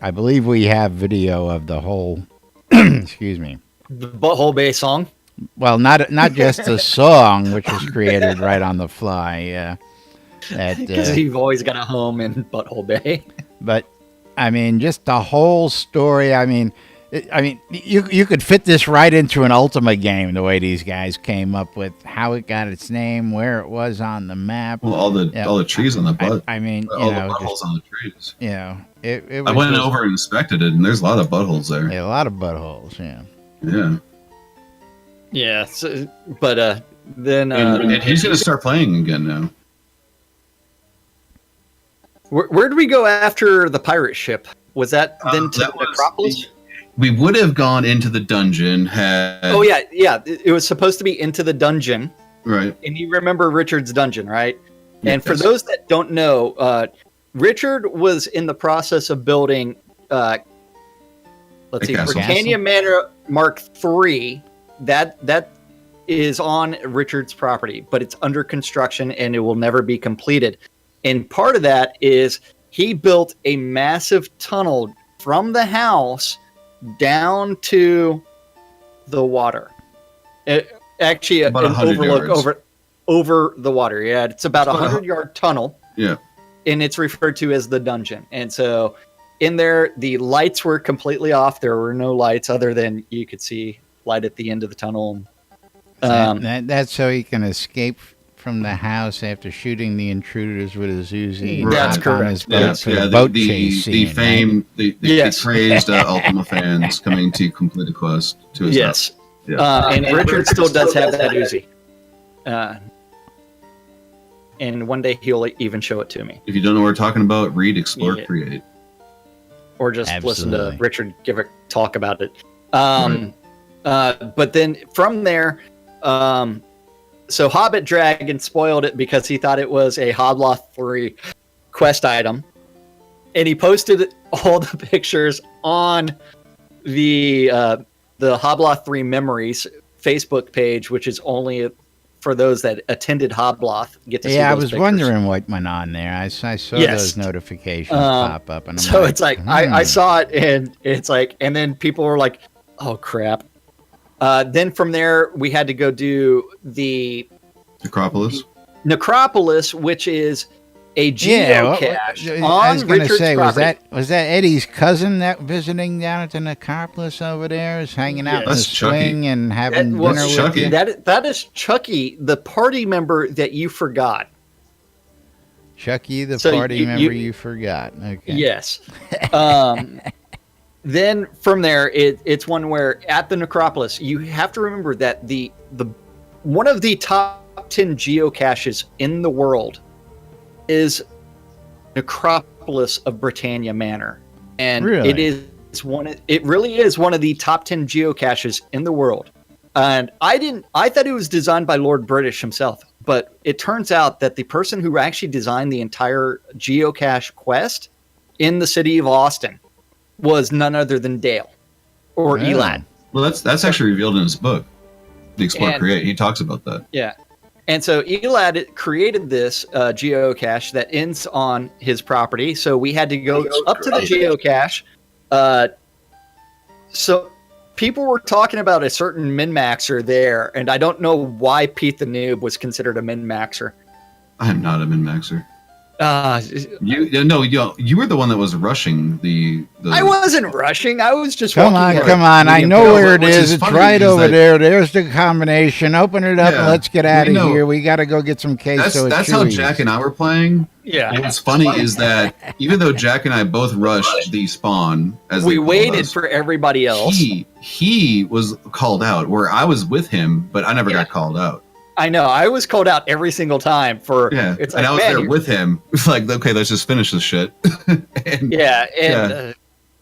I believe we have video of the whole. Excuse me. The Butthole Bay song. Well, not just the song, which was created right on the fly. Because you've always got a home in Butthole Bay. But I mean, just the whole story. I mean, you could fit this right into an Ultima game. The way these guys came up with how it got its name, where it was on the map. Well, all the trees on the butt, I mean, all the buttholes on the trees. it was I went just- over and inspected it, and there's a lot of buttholes there. yeah, a lot of buttholes. Yeah. Yeah. Yeah. So, but then And he's going to start playing again now. Where did we go after the pirate ship? Was that then to the Necropolis? We would have gone into the dungeon had. Oh yeah. It was supposed to be into the dungeon, right? And you remember Richard's dungeon, right? Yes. And for those that don't know, Richard was in the process of building. Britannia Manor Mark III. That is on Richard's property, but it's under construction and it will never be completed. And part of that is he built a massive tunnel from the house down to the water. Actually, an overlook over the water. Yeah, it's about a 100-yard tunnel. Yeah, and it's referred to as the dungeon. And so, in there, the lights were completely off. There were no lights other than you could see light at the end of the tunnel. That's so he can escape from the house after shooting the intruders with his Uzi. Right. That's correct. The famed, the praised Ultima fans coming to complete a quest to his house. And Richard still does have that Uzi. And one day he'll even show it to me. If you don't know what we're talking about, read, explore, create. Or just listen to Richard give a talk about it. But then from there, so Hobbit Dragon spoiled it because he thought it was a Hobloth 3 quest item. And he posted all the pictures on the Hobloth 3 Memories Facebook page, which is only for those that attended Hobloth get to see those I was pictures. wondering what went on there. I saw those notifications pop up. And I'm so it's like, I saw it and it's like, and then people were like, oh crap. Then from there, we had to go do the Necropolis, which is a geocache I was going to say, property. was that Eddie's cousin that visiting down at the Necropolis over there, is hanging out in the swing and having dinner with you? That is Chucky, the party member that you forgot. Chucky, the party member you forgot. Okay. Yes. Then from there, it's one where at the Necropolis, you have to remember that the one of the top 10 geocaches in the world is Necropolis of Britannia Manor, and it really is one of the top 10 geocaches in the world. And I thought it was designed by Lord British himself, but it turns out that the person who actually designed the entire geocache quest in the city of Austin was none other than Dale or Elad. Well, that's actually revealed in his book, The Explore Create. He talks about that. Yeah. And so Elad created this geocache that ends on his property. So we had to go up to the geocache. So people were talking about a certain min-maxer there, and I don't know why Pete the Noob was considered a min-maxer. I am not a min-maxer. You were the one that was rushing the I wasn't rushing. I was just come on. I know where it is. It's right over there. There's the combination. Open it up and let's get out of here. We got to go get some queso. That's how Jack and I were playing. Yeah. And what's funny is that even though Jack and I both rushed the spawn, as we waited for everybody else. He was called out, where I was with him, but I never got called out. I know. I was called out every single time for. Yeah, it's and I was there with him. It's like, okay, let's just finish this shit.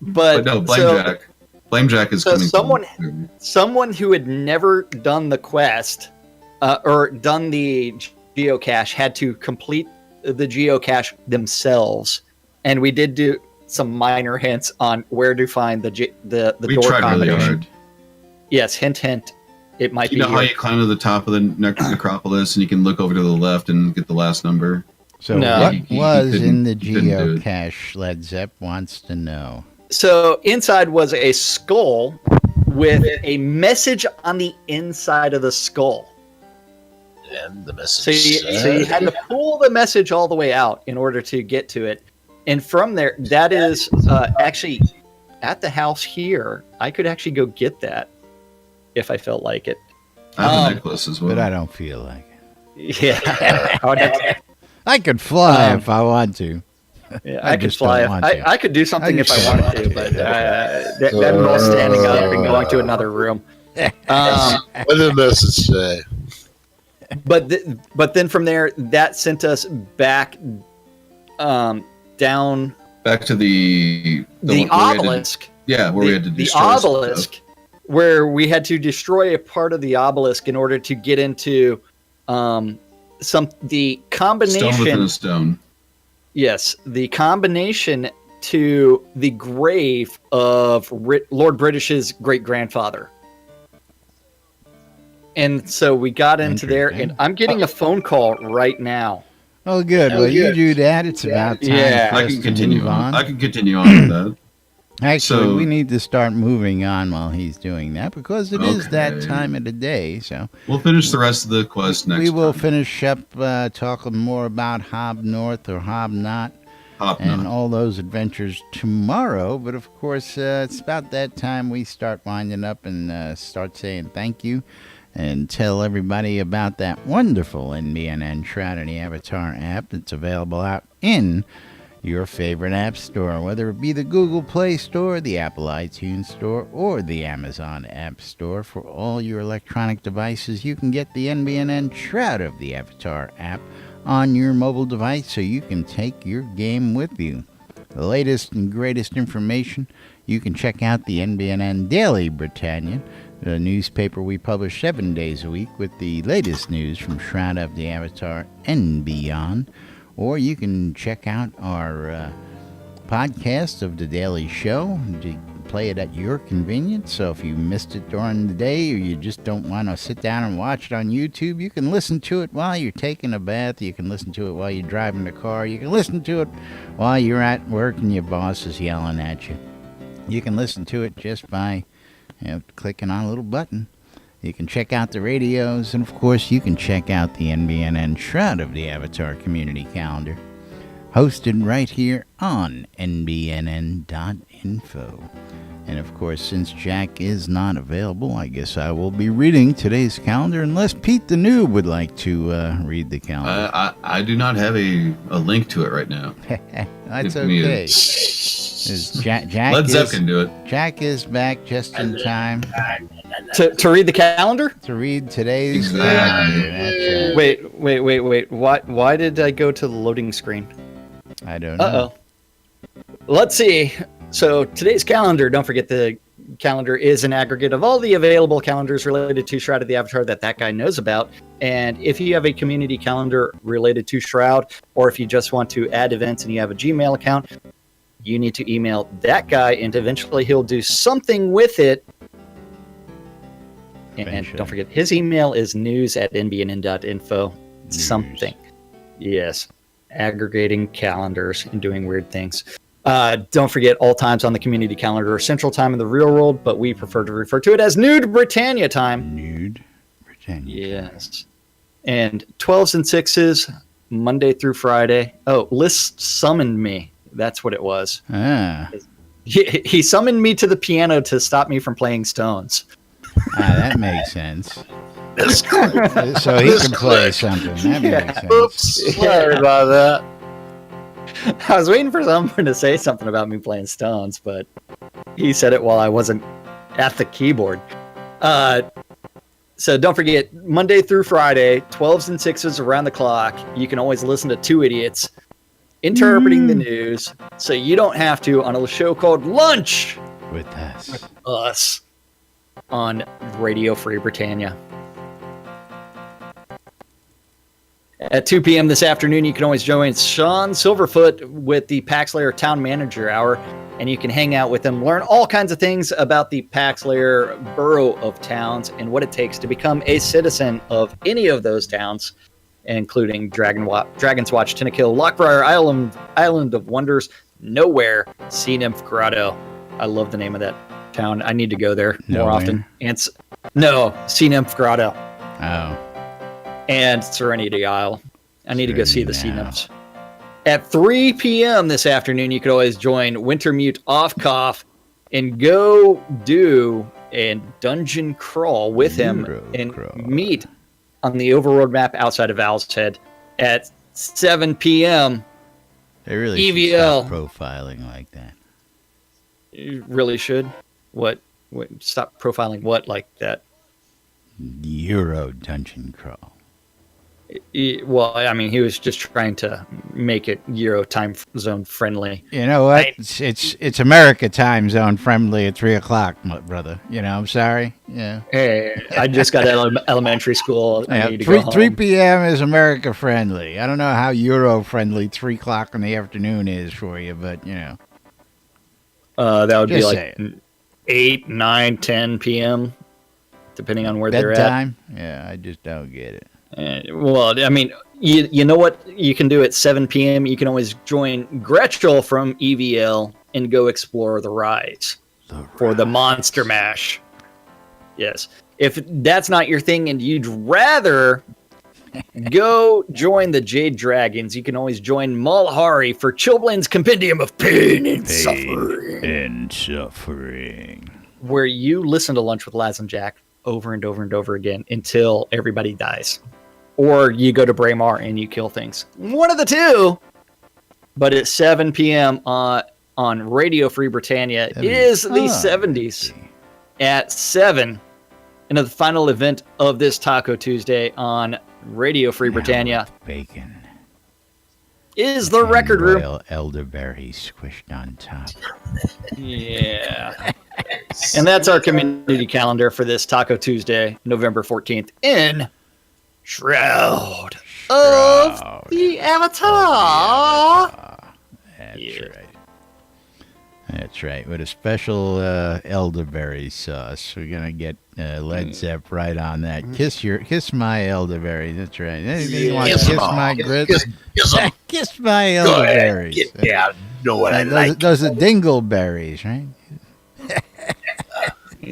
But no, blame Jack. Blame Jack is coming. Someone who had never done the quest or done the geocache had to complete the geocache themselves, and we did do some minor hints on where to find the door combination. Really hard. Yes, hint. It might be. You know how you climb to the top of the Necropolis and you can look over to the left and get the last number? So what was in the geocache? Led Zepp wants to know. So inside was a skull with a message on the inside of the skull. And the message. So you had to pull the message all the way out in order to get to it. And from there, that is actually at the house here. I could actually go get that if I felt like it. I have a necklace as well. But I don't feel like it. Yeah. I could fly if I want to. Yeah, I could fly. I could do something if I wanted to, but that involves standing up and going to another room. What did the message say? But then from there, that sent us back down back to the obelisk. Where we had to destroy the obelisk, where we had to destroy a part of the obelisk in order to get into the combination. Stone within a stone. Yes, the combination to the grave of Lord British's great grandfather. And so we got into there, and I'm getting a phone call right now. Oh, good. Well, you do that. It's about time. Yeah, I can continue on. I can continue on with that. Actually, we need to start moving on while he's doing that because it is that time of the day. So we'll finish the rest of the quest next. We will finish up talking more about Hob North or Hob Not and all those adventures tomorrow. But of course, it's about that time we start winding up and start saying thank you and tell everybody about that wonderful NBNN Shroud and the Avatar app that's available out in your favorite app store, whether it be the Google Play Store, the Apple iTunes Store, or the Amazon App Store. For all your electronic devices, you can get the NBNN Shroud of the Avatar app on your mobile device so you can take your game with you. The latest and greatest information, you can check out the NBNN Daily Britannia, the newspaper we publish 7 days a week with the latest news from Shroud of the Avatar and beyond. Or you can check out our podcast of The Daily Show to play it at your convenience. So if you missed it during the day or you just don't want to sit down and watch it on YouTube, you can listen to it while you're taking a bath. You can listen to it while you're driving the car. You can listen to it while you're at work and your boss is yelling at you. You can listen to it just by clicking on a little button. You can check out the radios, and of course, you can check out the NBNN Shroud of the Avatar Community Calendar, hosted right here on NBNN.info. And of course, since Jack is not available, I guess I will be reading today's calendar, unless Pete the Noob would like to read the calendar. I do not have a link to it right now. That's okay. Jack Led Zepp can do it. Jack is back just in time. To read the calendar? To read today's calendar. That's right. Wait. Why did I go to the loading screen? I don't know. Uh-oh. Let's see. So today's calendar, don't forget the calendar is an aggregate of all the available calendars related to Shroud of the Avatar that guy knows about. And if you have a community calendar related to Shroud, or if you just want to add events and you have a Gmail account, you need to email that guy and eventually he'll do something with it. And don't forget, his email is news@nbnn.info. Something. Yes. Aggregating calendars and doing weird things. Don't forget, all times on the community calendar are Central Time in the real world, but we prefer to refer to it as Nude Britannia time. Nude Britannia. Yes. And 12s and 6s, Monday through Friday. Oh, List summoned me. That's what it was. Ah. He summoned me to the piano to stop me from playing Stones. That makes sense. So he can play something. That makes sense. Oops, sorry about that. I was waiting for someone to say something about me playing Stones, but he said it while I wasn't at the keyboard. So don't forget, Monday through Friday, 12s and 6s around the clock. You can always listen to two idiots interpreting the news, so you don't have to, on a show called Lunch with us on Radio Free Britannia. At 2 p.m. this afternoon, you can always join Sean Silverfoot with the Paxlayer Town Manager Hour, and you can hang out with him, learn all kinds of things about the Paxlayer Borough of Towns and what it takes to become a citizen of any of those towns, including Dragon's Watch, Tennekill, Lockbriar Island of Wonders, Nowhere, Sea Nymph Grotto. I love the name of that town. I need to go there more often. And Sea Nymph Grotto. Oh. And Serenity Isle. I need to go see the sea nymphs. At 3 p.m. this afternoon, you could always join Wintermute Off Cough and go do a dungeon crawl with him and meet on the overworld map outside of Owl's Head. At 7 p.m., they really EVL. Should stop profiling like that. You really should. What? Stop profiling what like that? Euro dungeon crawl. Well, I mean, he was just trying to make it Euro time zone friendly. You know what? It's America time zone friendly at 3:00, my brother. You know, I'm sorry. Yeah. Hey, I just got out of elementary school. I need to go home. 3 p.m. is America friendly. I don't know how Euro friendly 3:00 in the afternoon is for you, but you know. That would just be like 8, 9, 10 p.m. depending on where they're at. Bedtime? Yeah, I just don't get it. Well, I mean, you know what you can do at 7 p.m.? You can always join Gretchel from EVL and go explore the Rise for the Monster Mash. Yes. If that's not your thing and you'd rather go join the Jade Dragons, you can always join Malhari for Chilblain's Compendium of Pain and Suffering. Where you listen to Lunch with Laz and Jack over and over and over again until everybody dies. Or you go to Braemar and you kill things. One of the two. But at 7 p.m. on Radio Free Britannia, it is the 70s at 7. And the final event of this Taco Tuesday on Radio Free Britannia bacon is the Record Room. Royal elderberry squished on top. Yeah. And that's our community calendar for this Taco Tuesday, November 14th in Shroud of the Avatar. That's right. That's right. With a special elderberry sauce. We're going to get Led Zepp right on that. Kiss my elderberry. That's right. Anything you want to kiss my grits? Kiss my elderberries. Yeah, know what I like. Those are dingleberries, right?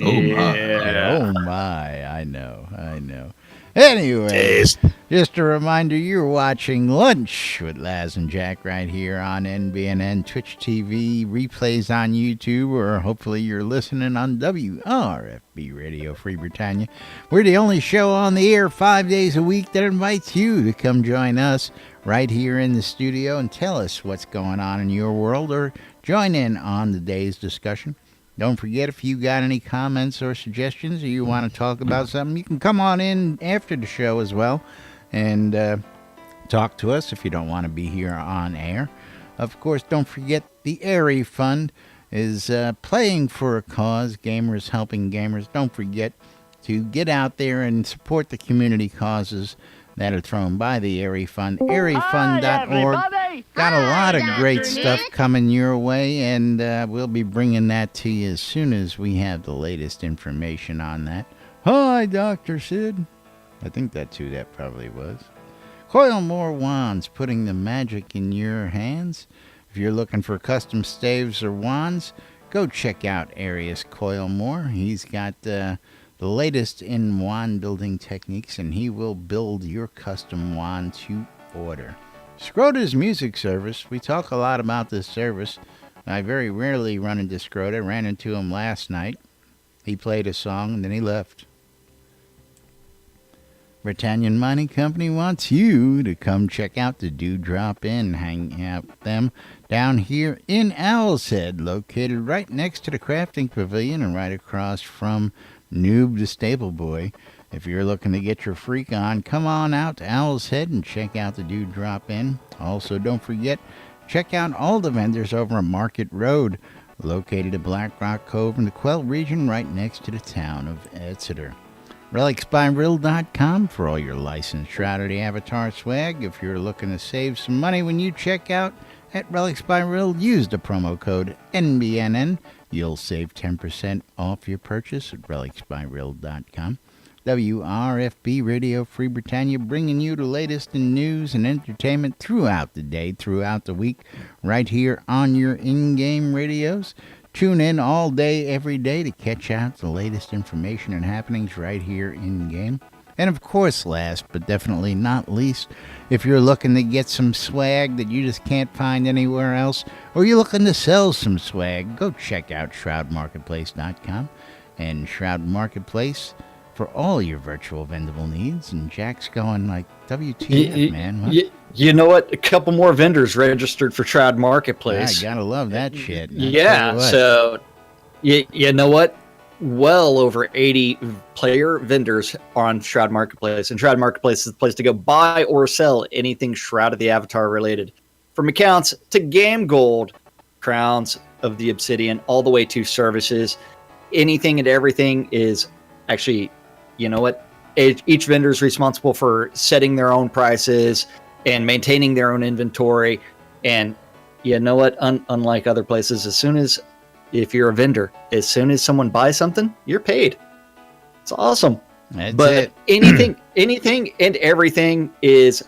Oh my. Yeah. Oh my. I know. Anyway, just a reminder, you're watching Lunch with Laz and Jack right here on NBNN, Twitch TV, replays on YouTube, or hopefully you're listening on WRFB Radio Free Britannia. We're the only show on the air 5 days a week that invites you to come join us right here in the studio and tell us what's going on in your world or join in on the day's discussion. Don't forget, if you got any comments or suggestions or you want to talk about something, you can come on in after the show as well and talk to us if you don't want to be here on air. Of course, don't forget the Airy Fund is playing for a cause, gamers helping gamers. Don't forget to get out there and support the community causes that are thrown by the Airy Fund. airyfund.org. Got a lot of great stuff coming your way, and we'll be bringing that to you as soon as we have the latest information on that. Hi, Dr. Sid. I think that's who that probably was. Coil More Wands, putting the magic in your hands. If you're looking for custom staves or wands, go check out Arius Coil More. He's got the latest in wand building techniques, and he will build your custom wand to order. Scrota's music service. We talk a lot about this service. I very rarely run into Scrota. Ran into him last night. He played a song and then he left. Britannian Mining Company wants you to come check out the Dewdrop Inn, hang out with them down here in Owl's Head, located right next to the Crafting Pavilion and right across from Noob the Stable Boy. If you're looking to get your freak on, come on out to Owl's Head and check out the Dewdrop Inn. Also, don't forget, check out all the vendors over on Market Road, located at Black Rock Cove in the Quell region right next to the town of Exeter. RelicsByRill.com for all your licensed Shroud of the Avatar swag. If you're looking to save some money when you check out at Relics by Rill, use the promo code NBNN. You'll save 10% off your purchase at RelicsByRill.com. WRFB Radio Free Britannia, bringing you the latest in news and entertainment throughout the day, throughout the week, right here on your in-game radios. Tune in all day, every day to catch out the latest information and happenings right here in-game. And of course, last but definitely not least, if you're looking to get some swag that you just can't find anywhere else, or you're looking to sell some swag, go check out ShroudMarketplace.com and Shroud Marketplace for all your virtual vendable needs. And Jack's going like, WTF, man. What? You know what? A couple more vendors registered for Shroud Marketplace. I gotta love that shit. Yeah, so you know what? well over 80 player vendors on Shroud Marketplace, and Shroud Marketplace is the place to go buy or sell anything Shroud of the Avatar related, from accounts to game gold, crowns of the Obsidian, all the way to services. Anything and everything is actually, you know what? Each vendor is responsible for setting their own prices and maintaining their own inventory. And you know what? Unlike other places, if you're a vendor, as soon as someone buys something, you're paid. It's awesome. But anything and everything is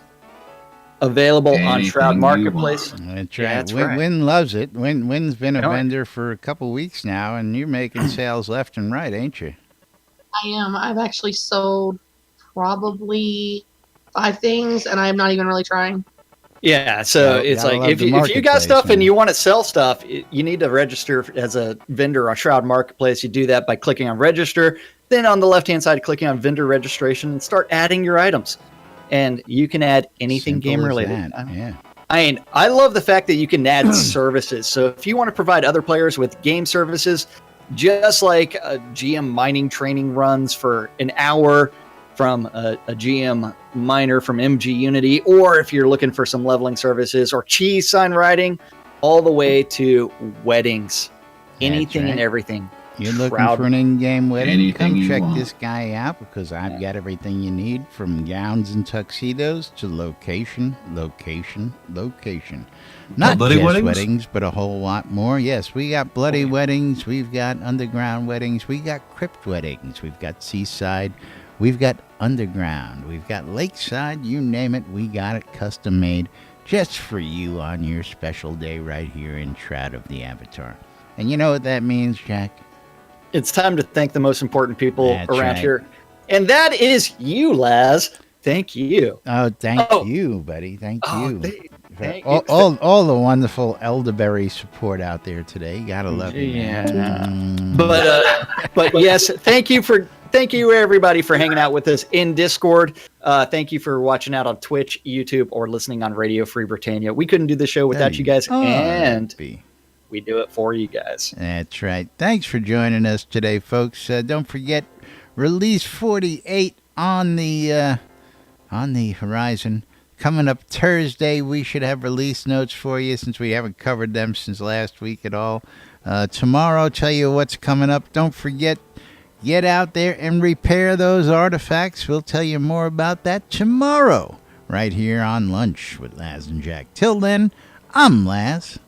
available on Shroud Marketplace. That's right. That's right. Win loves it. Win's been a vendor for a couple weeks now, and you're making sales left and right, ain't you? I am. I've actually sold probably 5 things, and I'm not even really trying. Yeah, so it's like if you got stuff and you want to sell stuff, you need to register as a vendor on Shroud Marketplace. You do that by clicking on register, then on the left-hand side, clicking on vendor registration, and start adding your items. And you can add anything game-related. Yeah. I love the fact that you can add services. So if you want to provide other players with game services, just like GM mining training runs for an hour from a GM miner from MG Unity, or if you're looking for some leveling services or cheese sign writing, all the way to weddings, anything and everything. You're looking for an in-game wedding? Come check this guy out, because I've got everything you need, from gowns and tuxedos to location. Not just weddings, but a whole lot more. Yes, we got bloody weddings. We've got underground weddings. We got crypt weddings. We've got seaside. We've got underground. We've got lakeside. You name it, we got it custom made just for you on your special day right here in Shroud of the Avatar. And you know what that means, Jack? It's time to thank the most important people around here. And that is you, Laz. Thank you. Oh, thank you, buddy. Thank you. Thank you. All the wonderful elderberry support out there today. Gotta love you. Yeah. But yes, thank you everybody for hanging out with us in Discord. Thank you for watching out on Twitch, YouTube, or listening on Radio Free Britannia. We couldn't do the show without you guys, and we do it for you guys. That's right. Thanks for joining us today, folks. Don't forget, release 48 on the horizon. Coming up Thursday, we should have release notes for you, since we haven't covered them since last week at all. Tomorrow, I'll tell you what's coming up. Don't forget, get out there and repair those artifacts. We'll tell you more about that tomorrow, right here on Lunch with Laz and Jack. Till then, I'm Laz.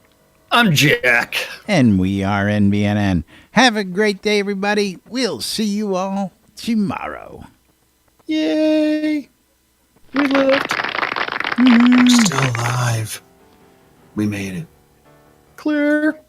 I'm Jack. And we are NBNN. Have a great day, everybody. We'll see you all tomorrow. Yay! We lived. We're still alive. We made it. Clear.